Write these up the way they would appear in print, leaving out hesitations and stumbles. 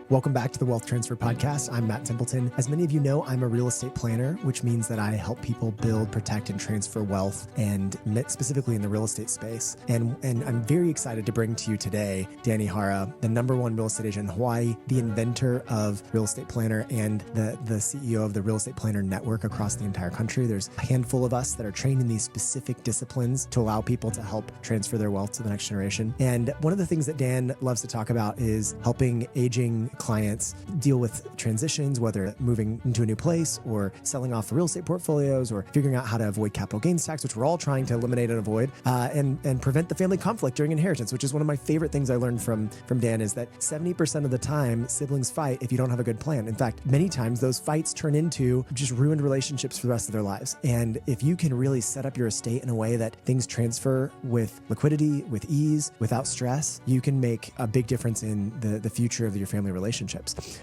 Welcome back to the Wealth Transfer Podcast. I'm Matt Templeton. As many of you know, I'm a real estate planner, which means that I help people build, protect, and transfer wealth, and specifically in the real estate space. And I'm very excited to bring to you today Dan Ihara, the #1 real estate agent in Hawaii, the inventor of Real Estate Planner, and the CEO of the Real Estate Planner Network across the entire country. There's a handful of us that are trained in these specific disciplines to allow people to help transfer their wealth to the next generation. And one of the things that Dan loves to talk about is helping aging clients deal with transitions, whether moving into a new place or selling off real estate portfolios or figuring out how to avoid capital gains tax, which we're all trying to eliminate and avoid, and prevent the family conflict during inheritance, which is one of my favorite things I learned from Dan, is that 70% of the time siblings fight if you don't have a good plan. In fact, many times those fights turn into just ruined relationships for the rest of their lives. And if you can really set up your estate in a way that things transfer with liquidity, with ease, without stress, you can make a big difference in the future of your family relationships.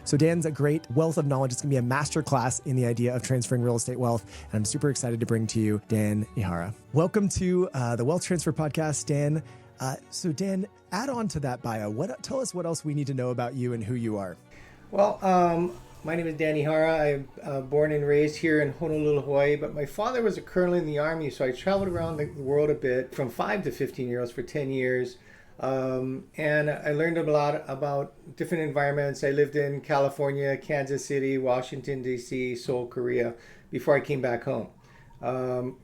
So Dan's a great wealth of knowledge. It's going to be a masterclass in the idea of transferring real estate wealth. And I'm super excited to bring to you Dan Ihara. Welcome to the Wealth Transfer Podcast, Dan. So Dan, add on to that bio. Tell us what else we need to know about you and who you are. Well, my name is Dan Ihara. I'm born and raised here in Honolulu, Hawaii, but my father was a colonel in the Army, so I traveled around the world a bit, from 5 to 15 years old for 10 years. And I learned a lot about different environments. I lived in California, Kansas City, Washington, D.C., Seoul, Korea, before I came back home.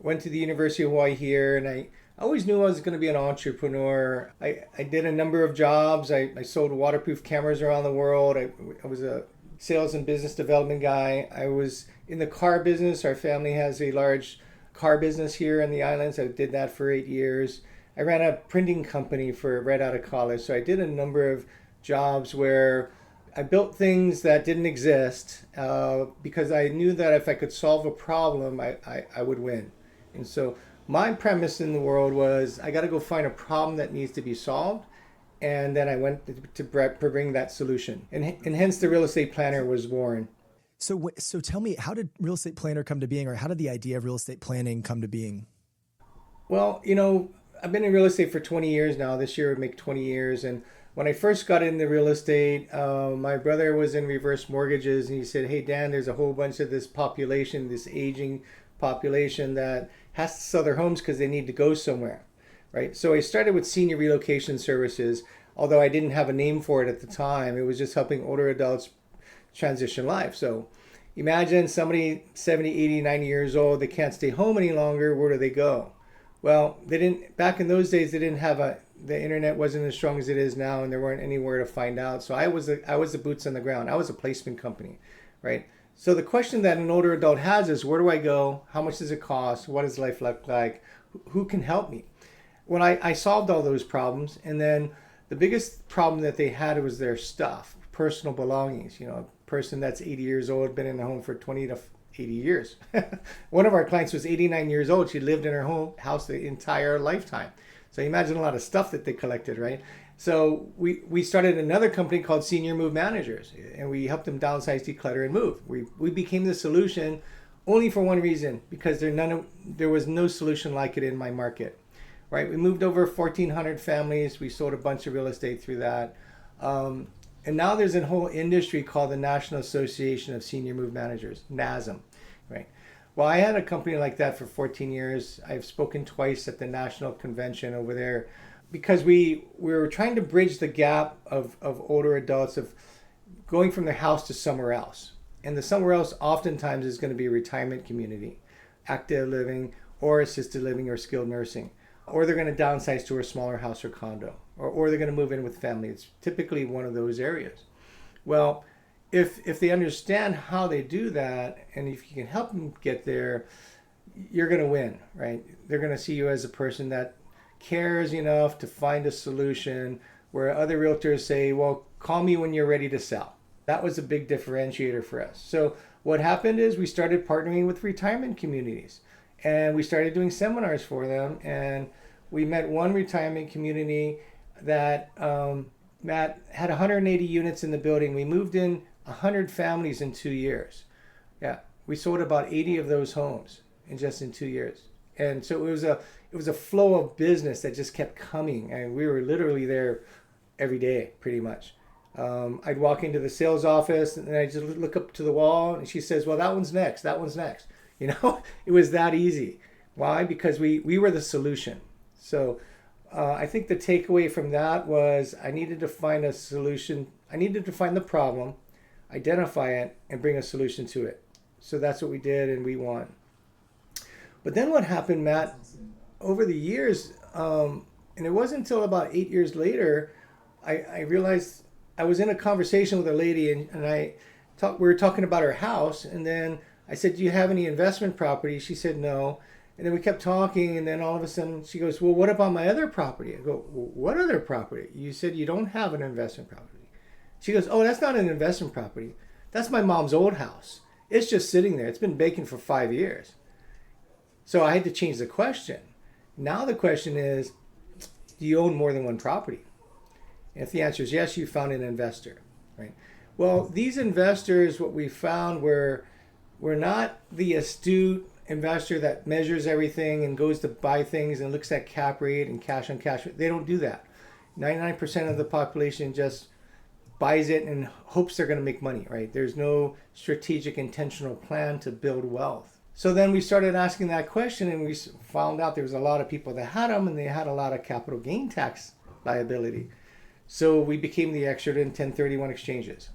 Went to the University of Hawaii here, and I always knew I was going to be an entrepreneur. I did a number of jobs. I sold waterproof cameras around the world. I was a sales and business development guy. I was in the car business. Our family has a large car business here in the islands. I did that for 8 years. I ran a printing company right out of college. So I did a number of jobs where I built things that didn't exist because I knew that if I could solve a problem, I would win. And so my premise in the world was I got to go find a problem that needs to be solved. And then I went to bring that solution. And hence the Real Estate Planner was born. So tell me, how did Real Estate Planner come to being, or how did the idea of real estate planning come to being? Well, I've been in real estate for 20 years now. This year would make 20 years. And when I first got into real estate, my brother was in reverse mortgages. And he said, hey, Dan, there's a whole bunch of this population, this aging population that has to sell their homes because they need to go somewhere, right? So I started with senior relocation services, although I didn't have a name for it at the time. It was just helping older adults transition life. So imagine somebody 70, 80, 90 years old, they can't stay home any longer. Where do they go? Well, back in those days, they didn't have the internet wasn't as strong as it is now, and there weren't anywhere to find out. So I was the boots on the ground. I was a placement company, right? So the question that an older adult has is, where do I go? How much does it cost? What does life look like? Who can help me? Well, I solved all those problems. And then the biggest problem that they had was their stuff, personal belongings. A person that's 80 years old, been in the home for 20 to 80 years. One of our clients was 89 years old. She lived in her home house the entire lifetime. So imagine a lot of stuff that they collected, right? So we started another company called Senior Move Managers, and we helped them downsize, declutter, and move. We became the solution only for one reason, because there was no solution like it in my market, right? We moved over 1,400 families. We sold a bunch of real estate through that. And now there's a whole industry called the National Association of Senior Move Managers, NASM, right? Well, I had a company like that for 14 years. I've spoken twice at the national convention over there because we were trying to bridge the gap of older adults of going from their house to somewhere else. And the somewhere else oftentimes is going to be a retirement community, active living, or assisted living, or skilled nursing. Or they're going to downsize to a smaller house or condo, or they're going to move in with family. It's typically one of those areas. Well, if they understand how they do that, and if you can help them get there, you're going to win, right? They're going to see you as a person that cares enough to find a solution, where other realtors say, well, call me when you're ready to sell. That was a big differentiator for us. So what happened is we started partnering with retirement communities, and we started doing seminars for them. And we met one retirement community that had 180 units in the building. We moved in 100 families in 2 years. Yeah, we sold about 80 of those homes in 2 years. And so it was a flow of business that just kept coming, and we were literally there every day, pretty much. I'd walk into the sales office and I'd just look up to the wall, and she says, "Well, that one's next. That one's next." You know, it was that easy. Why? Because we were the solution. So I think the takeaway from that was I needed to find a solution. I needed to find the problem, identify it, and bring a solution to it. So that's what we did, and we won. But then what happened, Matt, over the years, and it wasn't until about 8 years later, I realized I was in a conversation with a lady, and we were talking about her house, and then I said, "Do you have any investment property?" She said, "No." And then we kept talking, and then all of a sudden she goes, "Well, what about my other property?" I go, "Well, what other property? You said you don't have an investment property." She goes, "Oh, that's not an investment property. That's my mom's old house. It's just sitting there. It's been vacant for 5 years." So I had to change the question. Now the question is, do you own more than one property? And if the answer is yes, you found an investor, right? Well, these investors, what we found were not the astute investor that measures everything and goes to buy things and looks at cap rate and cash on cash. They don't do that. 99% of the population just buys it and hopes they're going to make money, right? There's no strategic, intentional plan to build wealth. So then we started asking that question, and we found out there was a lot of people that had them, and they had a lot of capital gain tax liability. So we became the expert in 1031 exchanges.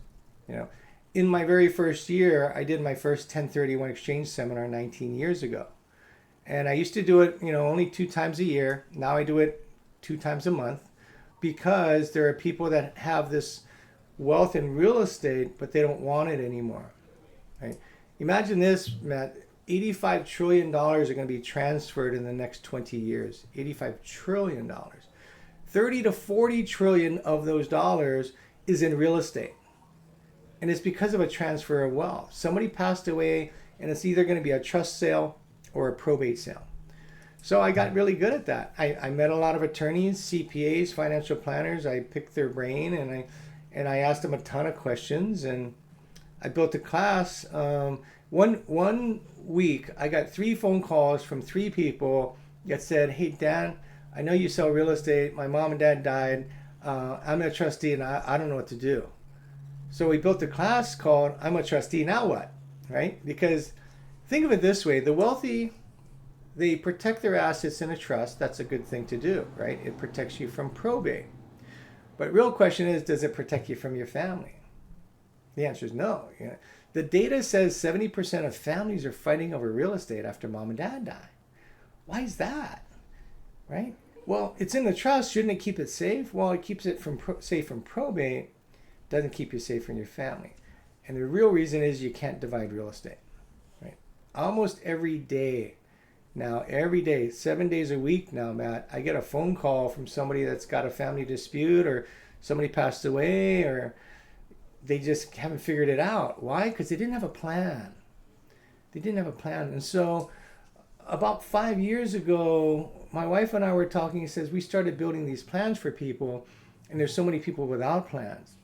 You know, in my very first year, I did my first 1031 exchange seminar 19 years ago. And I used to do it, only 2 times a year. Now I do it 2 times a month, because there are people that have this wealth in real estate, but they don't want it anymore, right? Imagine this, Matt. $85 trillion are going to be transferred in the next 20 years. $85 trillion. 30 to 40 trillion of those dollars is in real estate. And it's because of a transfer of wealth. Somebody passed away, and it's either going to be a trust sale or a probate sale. So I got really good at that. I met a lot of attorneys, CPAs, financial planners. I picked their brain, and I asked them a ton of questions, and I built a class. One week, I got 3 phone calls from 3 people that said, "Hey, Dan, I know you sell real estate. My mom and dad died. I'm a trustee, and I don't know what to do." So we built a class called "I'm a Trustee, Now What?" Right? Because think of it this way. The wealthy, they protect their assets in a trust. That's a good thing to do, right? It protects you from probate. But real question is, does it protect you from your family? The answer is no. The data says 70% of families are fighting over real estate after mom and dad die. Why is that? Right? Well, it's in the trust. Shouldn't it keep it safe? Well, it keeps it safe from probate. Doesn't keep you safe from your family. And the real reason is you can't divide real estate. Right? Almost every day now, 7 days a week now, Matt, I get a phone call from somebody that's got a family dispute, or somebody passed away, or they just haven't figured it out. Why? Because they didn't have a plan. And so about 5 years ago, my wife and I were talking. He says, we started building these plans for people, and there's so many people without plans.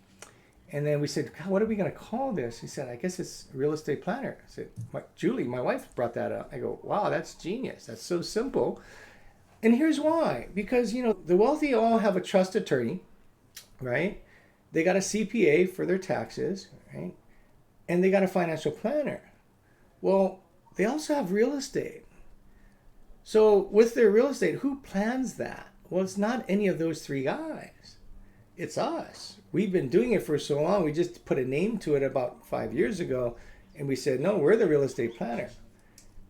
And then we said, God, what are we going to call this? He said, I guess it's real estate planner. I said, Julie, my wife brought that up. I go, wow, that's genius. That's so simple. And here's why. Because, the wealthy all have a trust attorney, right? They got a CPA for their taxes, right? And they got a financial planner. Well, they also have real estate. So with their real estate, who plans that? Well, it's not any of those 3 guys. It's us. We've been doing it for so long. We just put a name to it about 5 years ago, and we said, no, we're the real estate planner.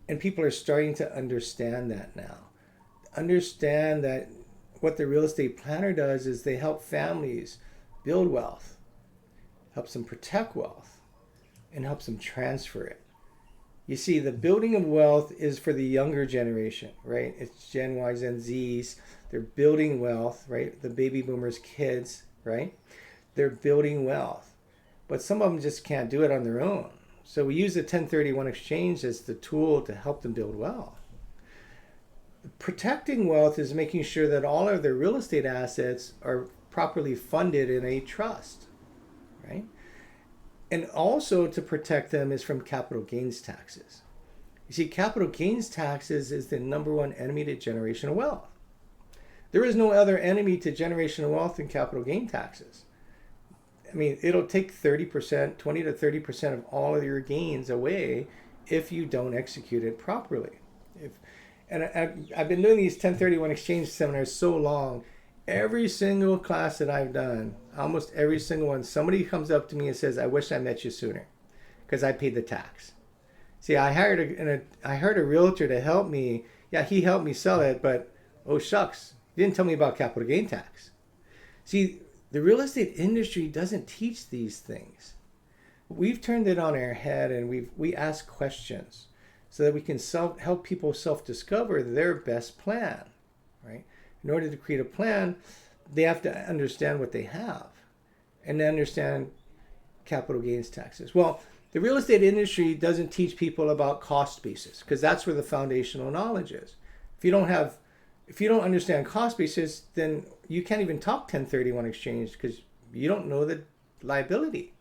And people are starting to understand that now. Understand that what the real estate planner does is they help families build wealth, helps them protect wealth, and helps them transfer it. You see, the building of wealth is for the younger generation, right? It's Gen Y, Gen Zs. They're building wealth, right? The baby boomers' kids, right? They're building wealth. But some of them just can't do it on their own. So we use the 1031 exchange as the tool to help them build wealth. Protecting wealth is making sure that all of their real estate assets are properly funded in a trust, right? And also to protect them is from capital gains taxes. You see, capital gains taxes is the number one enemy to generational wealth. There is no other enemy to generational wealth than capital gain taxes. I mean, it'll take 30%, 20 to 30% of all of your gains away if you don't execute it properly. I've been doing these 1031 exchange seminars so long. Every single class that I've done, almost every single one, somebody comes up to me and says, I wish I met you sooner because I paid the tax. See, I hired a realtor to help me. Yeah, he helped me sell it, but oh shucks, he didn't tell me about capital gain tax. See, the real estate industry doesn't teach these things. We've turned it on our head, and we ask questions so that we can help people self-discover their best plan, right? In order to create a plan, they have to understand what they have and understand capital gains taxes. Well, the real estate industry doesn't teach people about cost basis because that's where the foundational knowledge is. If you don't understand cost basis, then you can't even talk 1031 exchange because you don't know the liability.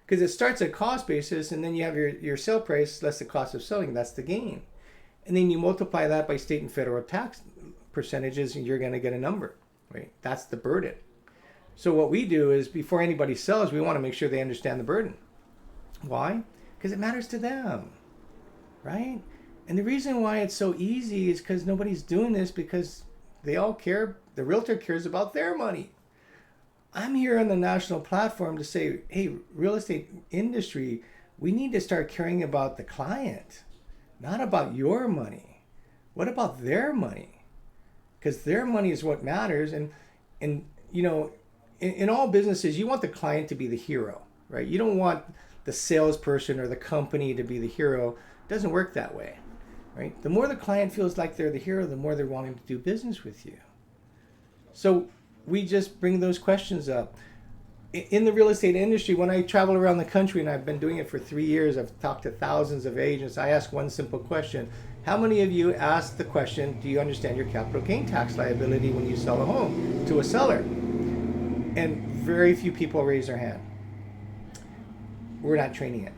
Because it starts at cost basis and then you have your sale price less the cost of selling. That's the gain. And then you multiply that by state and federal tax percentages and you're going to get a number, right? That's the burden. So what we do is before anybody sells, we want to make sure they understand the burden. Why? Because it matters to them, right? And the reason why it's so easy is because nobody's doing this because they all care. The realtor cares about their money. I'm here on the national platform to say, hey, real estate industry, we need to start caring about the client, not about your money. What about their money? Because their money is what matters. And you know, in all businesses, you want the client to be the hero, right? You don't want the salesperson or the company to be the hero. It doesn't work that way, right? The more the client feels like they're the hero, the more they're wanting to do business with you. So we just bring those questions up. In the real estate industry, when I travel around the country, and I've been doing it for 3 years, I've talked to thousands of agents, I ask one simple question. How many of you ask the question, do you understand your capital gain tax liability when you sell a home to a seller? And very few people raise their hand. We're not training it.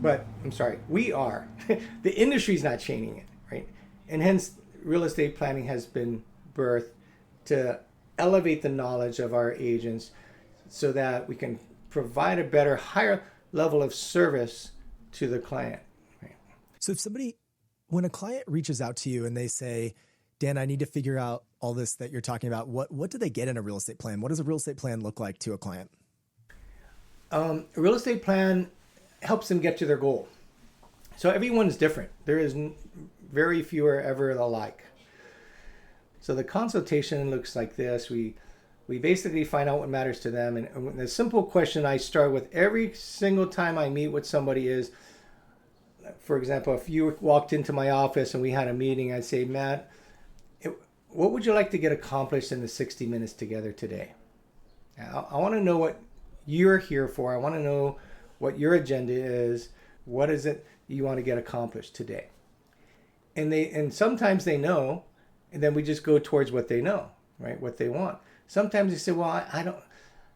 But I'm sorry, we are. The industry's not training it, right? And hence, real estate planning has been birthed to elevate the knowledge of our agents so that we can provide a better, higher level of service to the client. Right? So when a client reaches out to you and they say, Dan, I need to figure out all this that you're talking about, what do they get in a real estate plan? What does a real estate plan look like to a client? A real estate plan helps them get to their goal. So everyone's different. There is very few are ever alike. So the consultation looks like this. We basically find out what matters to them. And the simple question I start with every single time I meet with somebody is, for example, if you walked into my office and we had a meeting, I'd say, Matt, what would you like to get accomplished in the 60 minutes together today? I want to know what you're here for. I want to know what your agenda is. What is it you want to get accomplished today? And sometimes they know, and then we just go towards what they know, right? What they want. Sometimes they say, well, I don't,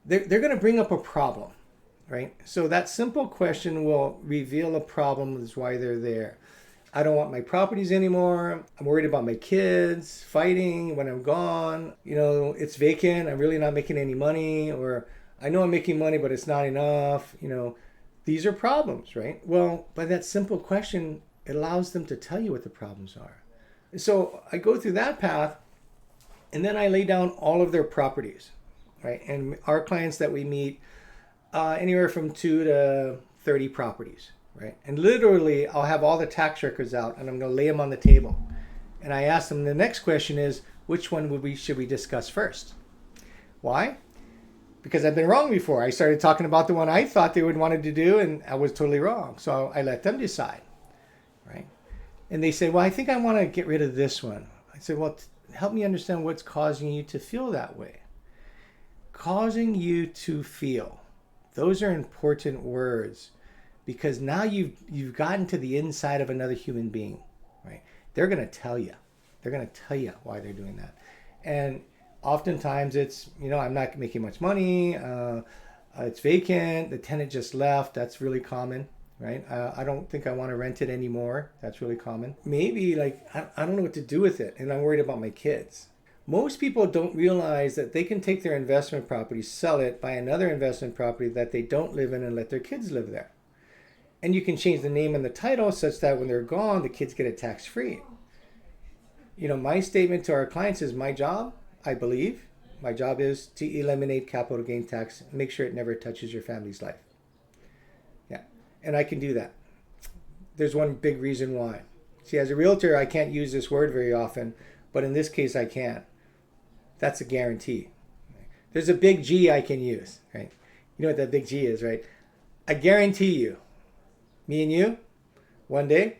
they're going to bring up a problem, right? So that simple question will reveal a problem is why they're there. I don't want my properties anymore. I'm worried about my kids fighting when I'm gone. You know, it's vacant. I'm really not making any money, or I know I'm making money, but it's not enough. You know, these are problems, right? Well, by that simple question, it allows them to tell you what the problems are. So I go through that path, and then I lay down all of their properties, right? And our clients that we meet, anywhere from 2 to 30 properties, right? And literally, I'll have all the tax records out, and I'm going to lay them on the table. And I ask them, the next question is, which one should we discuss first? Why? Because I've been wrong before. I started talking about the one I thought they would wanted to do, and I was totally wrong. So I let them decide, right? And they say, well, I think I want to get rid of this one. I said, well, help me understand what's causing you to feel that way. Causing you to feel. Those are important words because now you've gotten to the inside of another human being, right? They're going to tell you. They're going to tell you why they're doing that. And oftentimes it's, you know, I'm not making much money. It's vacant. The tenant just left. That's really common. right? I don't think I want to rent it anymore. That's really common. Maybe like, I don't know what to do with it, and I'm worried about my kids. Most people don't realize that they can take their investment property, sell it, buy another investment property that they don't live in, and let their kids live there. And you can change the name and the title such that when they're gone, the kids get it tax-free. You know, my statement to our clients is my job, I believe, my job is to eliminate capital gain tax, make sure it never touches your family's life. Yeah, and I can do that. There's one big reason why. See, as a realtor, I can't use this word very often, but in this case, I can. That's a guarantee. There's a big G I can use, right? You know what that big G is, right? I guarantee you, me and you, one day,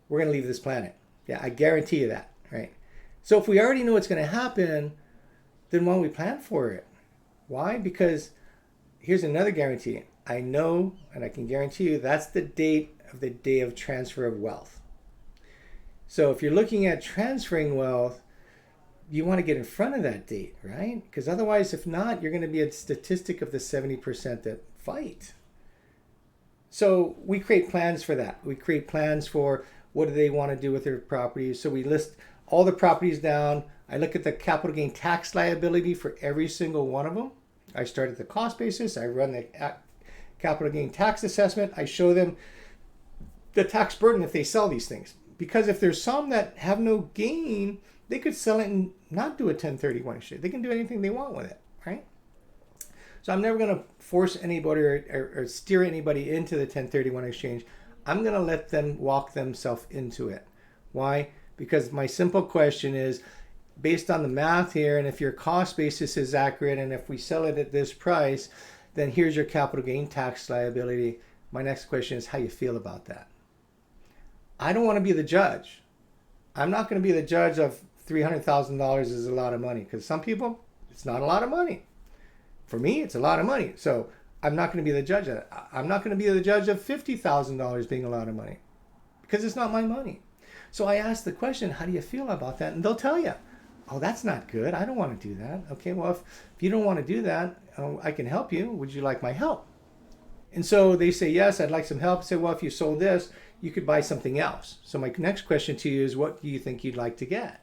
we're going to leave this planet. Yeah, I guarantee you that, right? So if we already know what's going to happen, then why don't we plan for it? Why? Because here's another guarantee. I know, and I can guarantee you, that's the date of the day of transfer of wealth. So if you're looking at transferring wealth, you want to get in front of that date, right? Because otherwise, if not, you're going to be a statistic of the 70% that fight. So we create plans for that. We create plans for what do they want to do with their properties. So we list all the properties down. I look at the capital gain tax liability for every single one of them. I start at the cost basis. I run the capital gain tax assessment. I show them the tax burden if they sell these things. Because if there's some that have no gain, they could sell it and not do a 1031 exchange. They can do anything they want with it, right? So I'm never going to force anybody or steer anybody into the 1031 exchange. I'm going to let them walk themselves into it. Why? Because my simple question is, based on the math here, and if your cost basis is accurate, and if we sell it at this price, then here's your capital gain tax liability. My next question is how you feel about that. I don't want to be the judge. I'm not going to be the judge of $300,000 is a lot of money, because some people, it's not a lot of money. For me, it's a lot of money. So I'm not going to be the judge of it. I'm not going to be the judge of $50,000 being a lot of money, because it's not my money. So I ask the question, how do you feel about that? And they'll tell you, oh, that's not good. I don't want to do that. Okay, well, if you don't want to do that, I can help you. Would you like my help? And so they say, yes, I'd like some help. I say, well, if you sold this, you could buy something else. So my next question to you is, what do you think you'd like to get?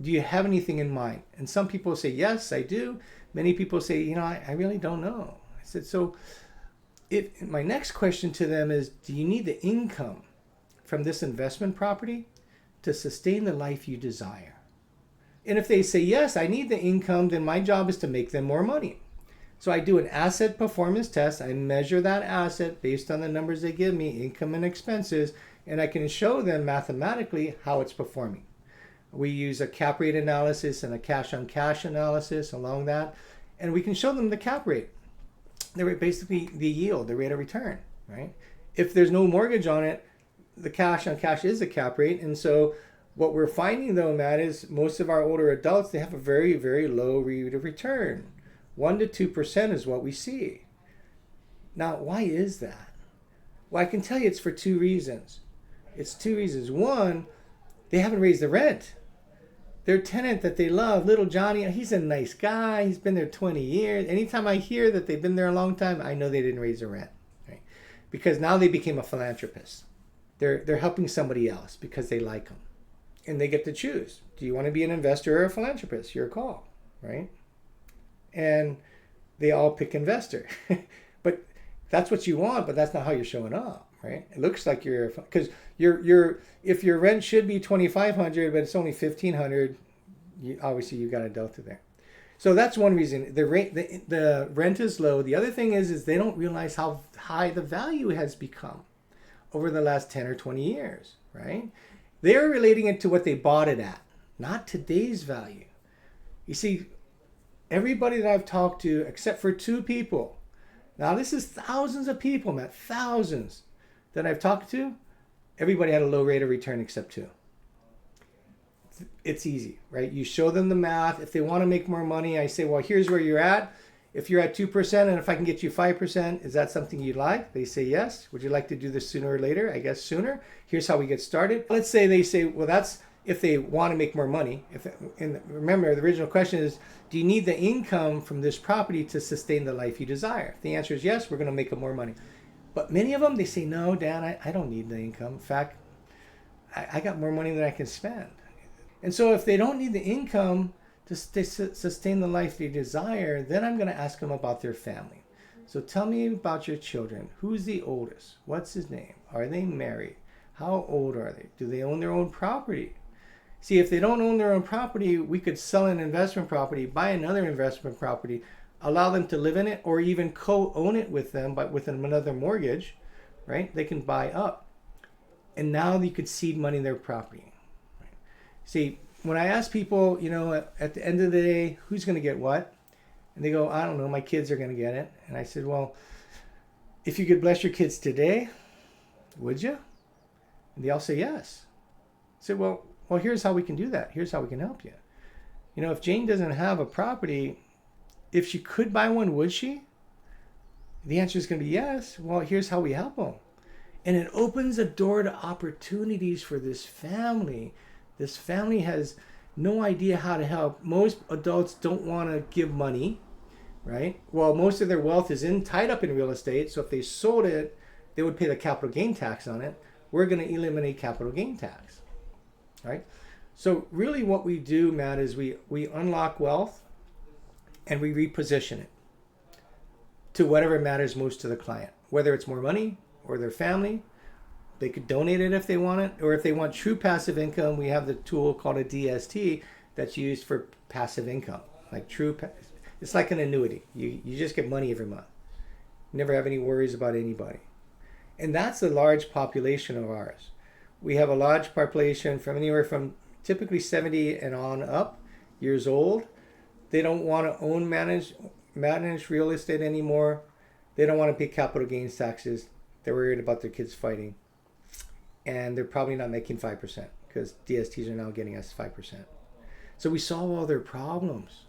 Do you have anything in mind? And some people say, yes, I do. Many people say, you know, I really don't know. I said, so my next question to them is, do you need the income from this investment property to sustain the life you desire? And if they say, yes, I need the income, then my job is to make them more money. So I do an asset performance test. I measure that asset based on the numbers they give me, income and expenses, and I can show them mathematically how it's performing. We use a cap rate analysis and a cash on cash analysis along that, and we can show them the cap rate. Basically the yield, the rate of return, right? If there's no mortgage on it, the cash on cash is the cap rate. And so what we're finding though, Matt, is most of our older adults, they have a very, very low rate of return. 1% to 2% is what we see. Now, why is that? Well, I can tell you it's for two reasons. It's two reasons. One, they haven't raised the rent. Their tenant that they love, little Johnny, he's a nice guy. He's been there 20 years. Anytime I hear that they've been there a long time, I know they didn't raise the rent, right? Because now they became a philanthropist. They're helping somebody else because they like them. And they get to choose. Do you want to be an investor or a philanthropist? Your call, right? And they all pick investor. But that's what you want, but that's not how you're showing up, right? It looks like because if your rent should be $2,500, but it's only $1,500, obviously you got a delta there. So that's one reason the rent is low. The other thing is they don't realize how high the value has become over the last 10 or 20 years, right? They're relating it to what they bought it at, not today's value. You see, everybody that I've talked to, except for two people, now this is thousands of people, Matt, thousands that I've talked to, everybody had a low rate of return except two. It's easy, right? You show them the math. If they want to make more money, I say, well, here's where you're at. If you're at 2% and if I can get you 5%, is that something you'd like? They say yes. Would you like to do this sooner or later? I guess sooner. Here's how we get started. Let's say they say, well, that's if they want to make more money. Remember, the original question is, do you need the income from this property to sustain the life you desire? If the answer is yes, we're going to make them more money. But many of them, they say, no, Dan, I don't need the income. In fact, I got more money than I can spend. And so if they don't need the income to sustain the life they desire, then I'm going to ask them about their family. So tell me about your children. Who's the oldest? What's his name? Are they married? How old are they? Do they own their own property? See, if they don't own their own property, we could sell an investment property, buy another investment property, allow them to live in it, or even co-own it with them, but with another mortgage, right? They can buy up. And now you could seed money their property. Right? See, when I ask people, at the end of the day, who's going to get what? And they go, I don't know, my kids are going to get it. And I said, well, if you could bless your kids today, would you? And they all say yes. I said, well, here's how we can do that. Here's how we can help you. If Jane doesn't have a property, if she could buy one, would she? The answer is going to be yes. Well, here's how we help them. And it opens a door to opportunities for this family. This family has no idea how to help. Most adults don't want to give money, right? Well, most of their wealth is tied up in real estate. So if they sold it, they would pay the capital gain tax on it. We're going to eliminate capital gain tax, right? So really what we do, Matt, is we unlock wealth and we reposition it to whatever matters most to the client, whether it's more money or their family. They could donate it if they want it, or if they want true passive income, we have the tool called a DST that's used for passive income, like it's like an annuity. You just get money every month. Never have any worries about anybody. And that's a large population of ours. We have a large population from anywhere from typically 70 and on up years old. They don't want to own, manage real estate anymore. They don't want to pay capital gains taxes. They're worried about their kids fighting. And they're probably not making 5% because DSTs are now getting us 5%. So we solve all their problems,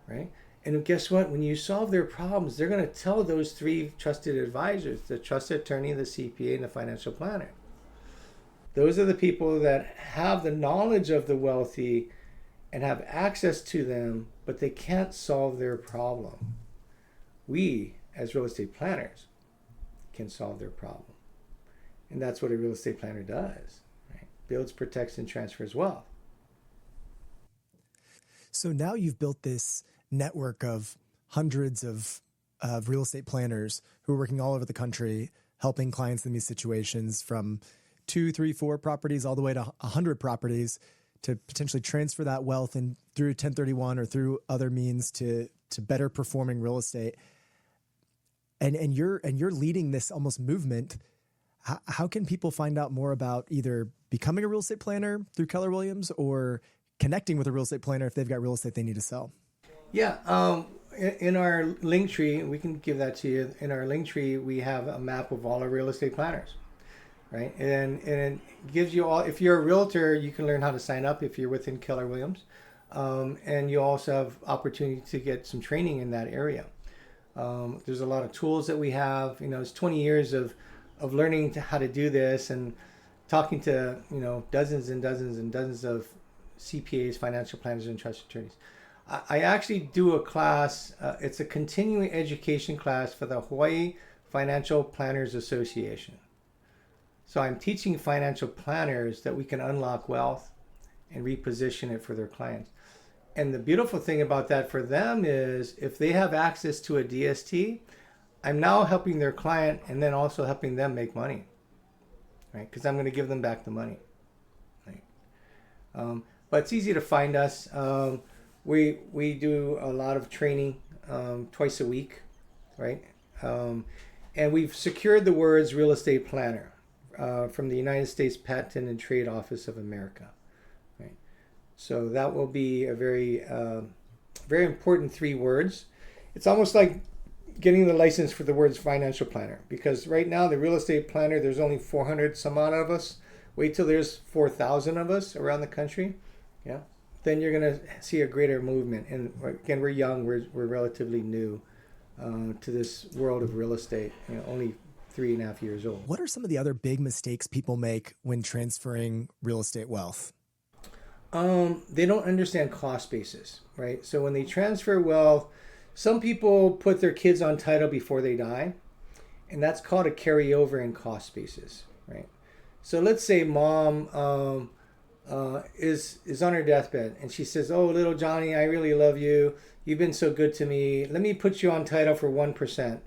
right? And guess what? When you solve their problems, they're going to tell those three trusted advisors, the trusted attorney, the CPA, and the financial planner. Those are the people that have the knowledge of the wealthy and have access to them, but they can't solve their problem. We, as real estate planners, can solve their problem. And that's what a real estate planner does, right? Builds, protects, and transfers wealth. So now you've built this network of hundreds of real estate planners who are working all over the country, helping clients in these situations from 2, 3, 4 properties all the way to 100 properties to potentially transfer that wealth and through 1031 or through other means to better performing real estate. And you're leading this almost movement. How can people find out more about either becoming a real estate planner through Keller Williams or connecting with a real estate planner if they've got real estate they need to sell? Yeah, in our link tree, we can give that to you. In our link tree, we have a map of all our real estate planners, right? And it gives you all, if you're a realtor, you can learn how to sign up if you're within Keller Williams. And you also have opportunity to get some training in that area. There's a lot of tools that we have. It's 20 years of learning how to do this and talking to, dozens and dozens and dozens of CPAs, financial planners, and trust attorneys. I actually do a class. It's a continuing education class for the Hawaii Financial Planners Association. So I'm teaching financial planners that we can unlock wealth and reposition it for their clients. And the beautiful thing about that for them is if they have access to a DST, I'm now helping their client and then also helping them make money, right? Because I'm going to give them back the money, right? But it's easy to find us. We do a lot of training twice a week, right? And we've secured the words real estate planner from the United States Patent and Trade Office of America, right? So that will be a very, very important 3 words. It's almost like getting the license for the words financial planner, because right now the real estate planner, there's only 400 some odd of us. Wait till there's 4,000 of us around the country. Yeah. Then you're going to see a greater movement. And again, we're young, we're relatively new to this world of real estate, only 3.5 years old. What are some of the other big mistakes people make when transferring real estate wealth? They don't understand cost basis, right? So when they transfer wealth, some people put their kids on title before they die. And that's called a carryover in cost basis, right? So let's say mom is on her deathbed and she says, oh, little Johnny, I really love you. You've been so good to me. Let me put you on title for 1%,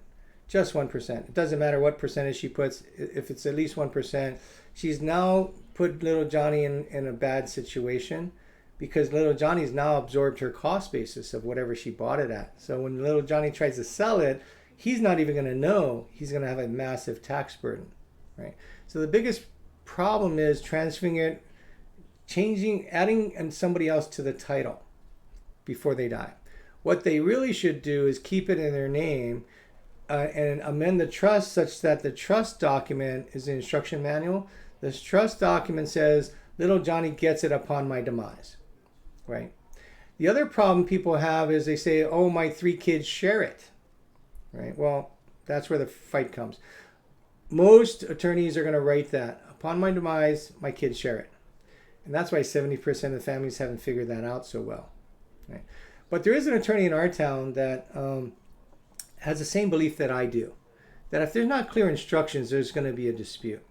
just 1%. It doesn't matter what percentage she puts. If it's at least 1%, she's now put little Johnny in a bad situation, because little Johnny's now absorbed her cost basis of whatever she bought it at. So when little Johnny tries to sell it, he's not even going to know. He's going to have a massive tax burden, right? So the biggest problem is transferring it, adding somebody else to the title before they die. What they really should do is keep it in their name and amend the trust such that the trust document is the instruction manual. This trust document says, little Johnny gets it upon my demise, right? The other problem people have is they say, oh, my 3 kids share it, right? Well, that's where the fight comes. Most attorneys are going to write that, upon my demise, my kids share it. And that's why 70% of the families haven't figured that out so well, right? But there is an attorney in our town that has the same belief that I do, that if there's not clear instructions, there's going to be a dispute.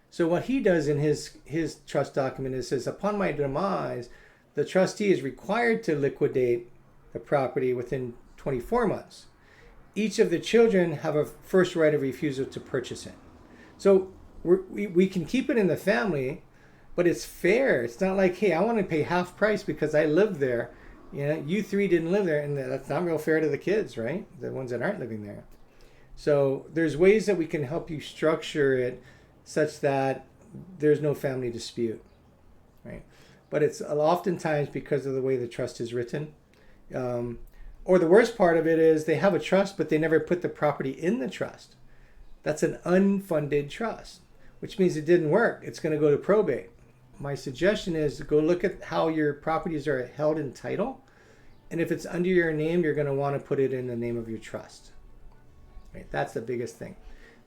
So what he does in his trust document is says, upon my demise, the trustee is required to liquidate the property within 24 months. Each of the children have a first right of refusal to purchase it. So we can keep it in the family, but it's fair. It's not like, hey, I want to pay half price because I lived there. You know, you 3 didn't live there, and that's not real fair to the kids, right? The ones that aren't living there. So there's ways that we can help you structure it such that there's no family dispute, right? But it's oftentimes because of the way the trust is written. Or the worst part of it is they have a trust, but they never put the property in the trust. That's an unfunded trust, which means it didn't work. It's going to go to probate. My suggestion is to go look at how your properties are held in title. And if it's under your name, you're going to want to put it in the name of your trust. Right? That's the biggest thing.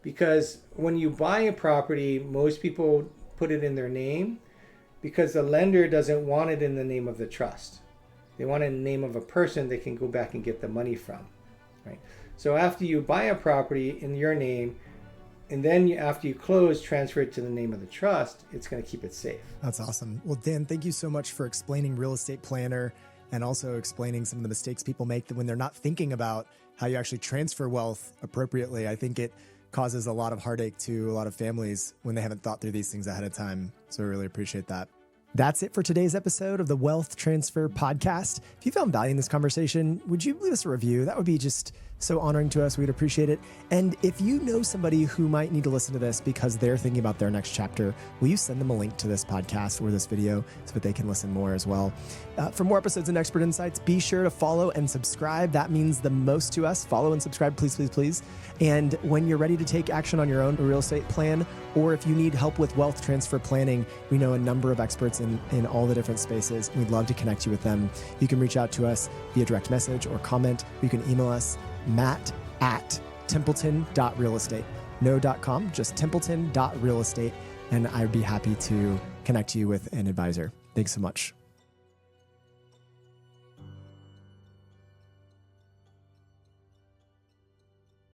Because when you buy a property, most people put it in their name because the lender doesn't want it in the name of the trust. They want it in the name of a person they can go back and get the money from. Right? So after you buy a property in your name, and then after you close, transfer it to the name of the trust, it's going to keep it safe. That's awesome. Well, Dan, thank you so much for explaining real estate planner and also explaining some of the mistakes people make when they're not thinking about how you actually transfer wealth appropriately. I think it causes a lot of heartache to a lot of families when they haven't thought through these things ahead of time. So I really appreciate that. That's it for today's episode of the Wealth Transfer Podcast. If you found value in this conversation, would you leave us a review? That would be just so honoring to us. We'd appreciate it. And if you know somebody who might need to listen to this because they're thinking about their next chapter, will you send them a link to this podcast or this video so that they can listen more as well? For more episodes and expert insights, be sure to follow and subscribe. That means the most to us. Follow and subscribe, please, please, please. And when you're ready to take action on your own real estate plan, or if you need help with wealth transfer planning, we know a number of experts in all the different spaces. We'd love to connect you with them. You can reach out to us via direct message or comment. You can email us, matt@templeton.realestate. No .com, just templeton.realestate. And I'd be happy to connect you with an advisor. Thanks so much.